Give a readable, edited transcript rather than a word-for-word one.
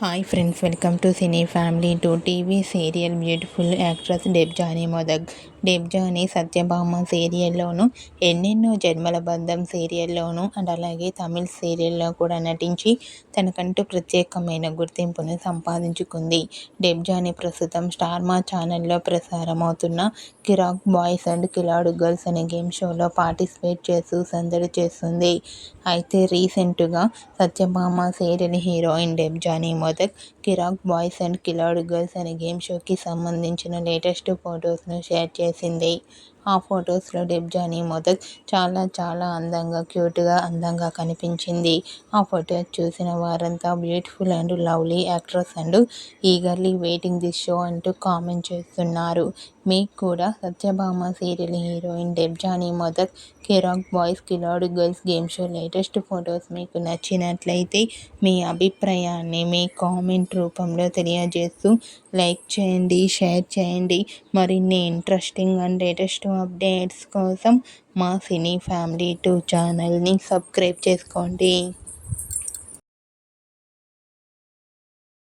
Hi friends, welcome to cine family to TV serial. Beautiful actress Debjani Modak. Debjani Satyabhama సీరియల్లోను, ఎన్నెన్నో జన్మల బంధం సీరియల్లోను and అలాగే తమిళ్ సీరియల్లో కూడా నటించి తనకంటూ ప్రత్యేకమైన గుర్తింపును సంపాదించుకుంది. డెబ్జానీ ప్రస్తుతం స్టార్ మా ఛానల్లో ప్రసారమవుతున్న Kiraak boys and Khiladi girls అనే గేమ్ షోలో పార్టిసిపేట్ చేస్తూ సందడి చేస్తుంది. అయితే రీసెంట్గా Satyabhama serial heroine Debjani Modak Kiraak boys and Khiladi girls అనే గేమ్ షోకి సంబంధించిన లేటెస్ట్ ఫొటోస్ను షేర్ చేసింది. ఆ ఫొటోస్లో డెబ్జానీ మొదగ్ చాలా అందంగా, క్యూట్గా, అందంగా కనిపించింది. ఆ ఫొటోస్ చూసిన వారంతా beautiful and lovely actress and eagerly waiting this show అంటూ కామెంట్ చేస్తున్నారు. మీకు కూడా Satyabhama serial heroine Debjani Modak Kiraak boys Khiladi girls game show latest photos మీకు నచ్చినట్లయితే మీ అభిప్రాయాన్ని మీ కామెంట్ రూపంలో తెలియజేస్తూ లైక్ చేయండి, షేర్ చేయండి. మరిన్ని ఇంట్రెస్టింగ్ అండ్ లేటెస్ట్ అప్డేట్స్ కోసం మా సినీ ఫ్యామిలీ 2 ఛానల్ని సబ్స్క్రైబ్ చేసుకోండి.